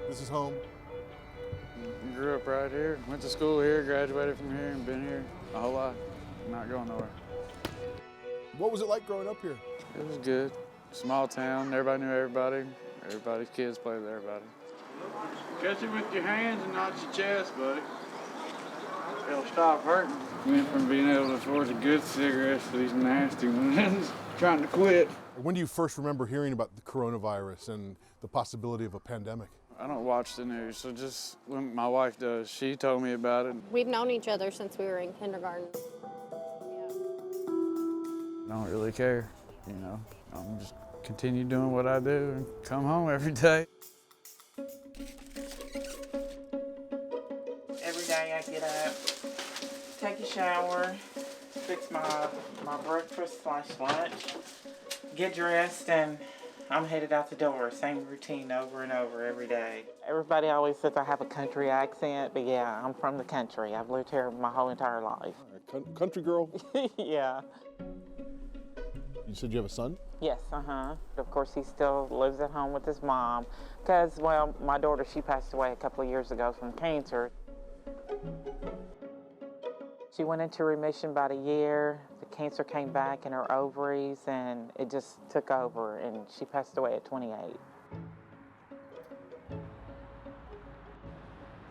This is home. Grew up right here, went to school here, graduated from here, and been here my whole life. Not going nowhere. What was it like growing up here? It was good. Small town, everybody knew everybody. Everybody's kids played with everybody. Catch it with your hands and not your chest, buddy. It'll stop hurting. Went from being able to afford the good cigarettes to these nasty ones, trying to quit. When do you first remember hearing about the coronavirus and the possibility of a pandemic? I don't watch the news, so just when my wife does, she told me about it. We've known each other since we were in kindergarten. I don't really care, you know. I'm just continue doing what I do and come home every day. Every day I get up, take a shower, fix my breakfast / lunch, get dressed, and I'm headed out the door. Same routine over and over every day. Everybody always says I have a country accent, but yeah, I'm from the country. I've lived here my whole entire life. Country girl? Yeah. You said you have a son? Yes, Of course, he still lives at home with his mom because, well, my daughter, she passed away a couple of years ago from cancer. She went into remission about a year. The cancer came back in her ovaries, and it just took over, and she passed away at 28.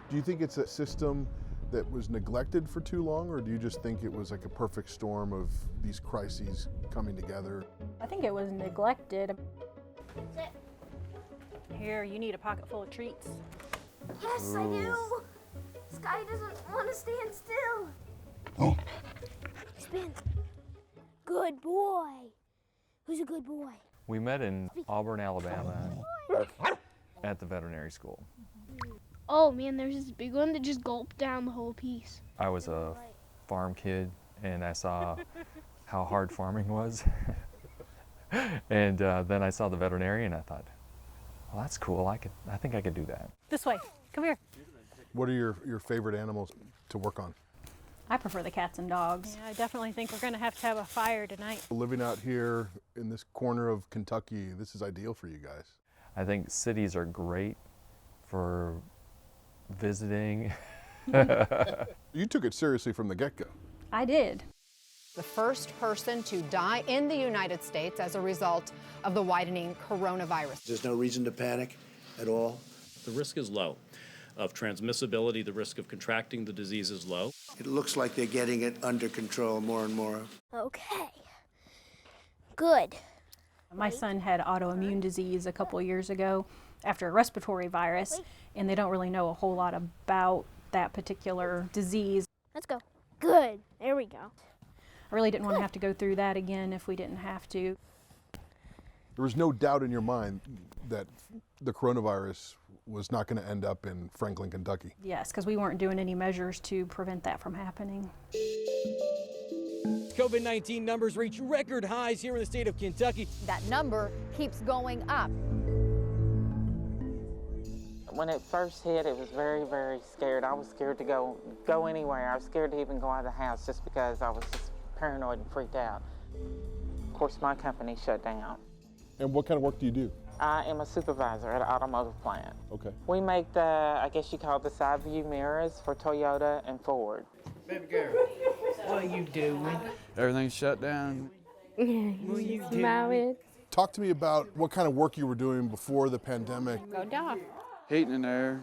Do you think it's a system that was neglected for too long, or do you just think it was like a perfect storm of these crises coming together? I think it was neglected. Here, you need a pocket full of treats. Yes, I do. Sky doesn't want to stand still. Oh. Spin. Good boy. Who's a good boy? We met in Auburn, Alabama at the veterinary school. Oh man, there's this big one that just gulped down the whole piece. I was a farm kid and I saw how hard farming was. And then I saw the veterinarian and I thought, well, that's cool. I think I could do that. This way. Come here. What are your favorite animals to work on? I prefer the cats and dogs. Yeah, I definitely think we're going to have a fire tonight. Living out here in this corner of Kentucky, this is ideal for you guys. I think cities are great for visiting. You took it seriously from the get-go. I did. The first person to die in the United States as a result of the widening coronavirus. There's no reason to panic at all. The risk is low of transmissibility. The risk of contracting the disease is low. It looks like they're getting it under control more and more. Okay. Good. My son had autoimmune disease a couple of years ago after a respiratory virus, and they don't really know a whole lot about that particular disease. Let's go. Good. There we go. I really didn't want to have to go through that again if we didn't have to. There was no doubt in your mind that the coronavirus was not going to end up in Franklin, Kentucky. Yes, because we weren't doing any measures to prevent that from happening. COVID-19 numbers reach record highs here in the state of Kentucky. That number keeps going up. When it first hit, it was very, very scared. I was scared to go anywhere. I was scared to even go out of the house just because I was just paranoid and freaked out. Of course, my company shut down. And what kind of work do you do? I am a supervisor at an automotive plant. Okay. We make the, I guess you call it the side view mirrors for Toyota and Ford. Baby girl, what are you doing? Everything's shut down. What are you doing? Talk to me about what kind of work you were doing before the pandemic. Go dog. Heating and air,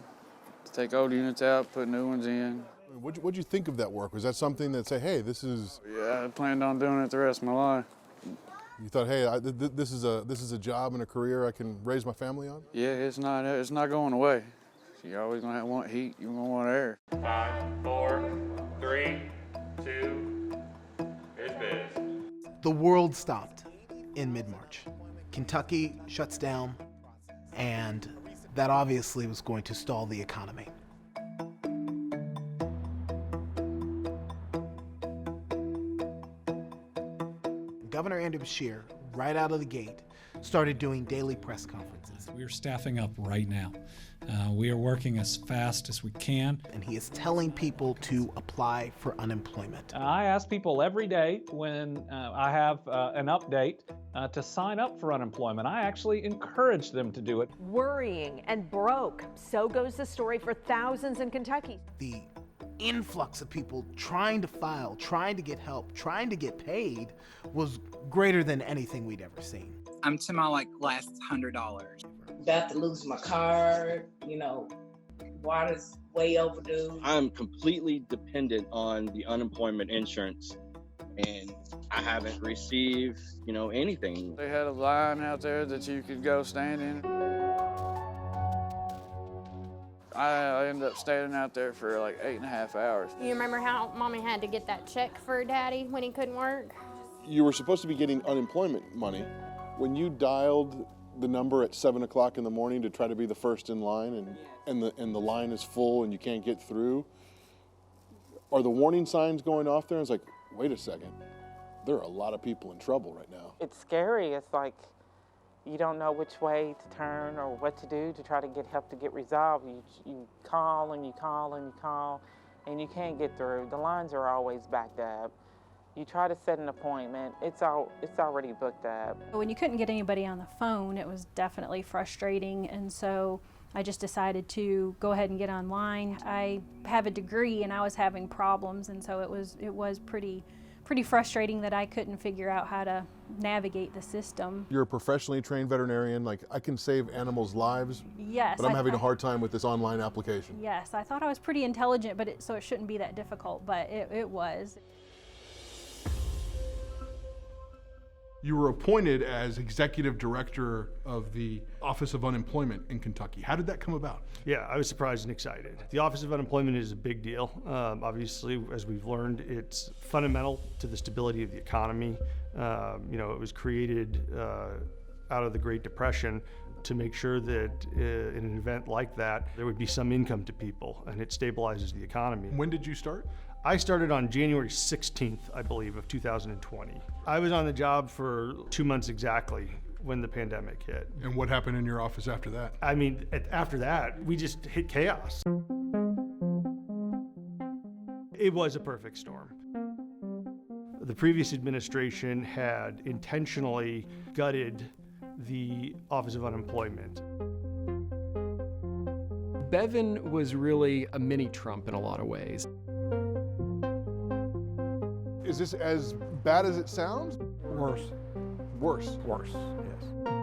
take old units out, put new ones in. What'd you think of that work? Was that something that say, hey, this is... Yeah, I planned on doing it the rest of my life. You thought, hey, this is a job and a career I can raise my family on? Yeah, it's not going away. You're always gonna want heat, you're gonna want air. 5, 4, 3, 2, here's Biz. The world stopped in mid-March. Kentucky shuts down, and that obviously was going to stall the economy. Governor Andy Beshear, right out of the gate, started doing daily press conferences. We're staffing up right now. We are working as fast as we can. And he is telling people to apply for unemployment. I ask people every day when I have an update to sign up for unemployment. I actually encourage them to do it. Worrying and broke. So goes the story for thousands in Kentucky. The influx of people trying to file, trying to get help, trying to get paid was greater than anything we'd ever seen. I'm to my last $100. About to lose my card, water's way overdue. I'm completely dependent on the unemployment insurance, and I haven't received, anything. They had a line out there that you could go stand in. I ended up standing out there for like 8.5 hours. You remember how Mommy had to get that check for Daddy when he couldn't work? You were supposed to be getting unemployment money. When you dialed the number at 7 o'clock in the morning to try to be the first in line, and the line is full and you can't get through, are the warning signs going off there? It's like, wait a second, there are a lot of people in trouble right now. It's scary. It's like you don't know which way to turn or what to do to try to get help to get resolved. You call and you call and you call, and you can't get through. The lines are always backed up. You try to set an appointment, it's already booked up. When you couldn't get anybody on the phone, it was definitely frustrating, and so I just decided to go ahead and get online. I have a degree and I was having problems, and so it was pretty frustrating that I couldn't figure out how to navigate the system. You're a professionally trained veterinarian, like I can save animals' lives, yes, but I'm having a hard time with this online application. Yes, I thought I was pretty intelligent, but so it shouldn't be that difficult, but it was. You were appointed as executive director of the Office of Unemployment in Kentucky. How did that come about? Yeah, I was surprised and excited. The Office of Unemployment is a big deal. Obviously, as we've learned, it's fundamental to the stability of the economy. It was created out of the Great Depression to make sure that in an event like that, there would be some income to people, and it stabilizes the economy. When did you start? I started on January 16th, I believe, of 2020. I was on the job for 2 months exactly when the pandemic hit. And what happened in your office after that? I mean, after that, we just hit chaos. It was a perfect storm. The previous administration had intentionally gutted the Office of Unemployment. Bevin was really a mini Trump in a lot of ways. Is this as bad as it sounds? Worse. Worse? Worse, yes.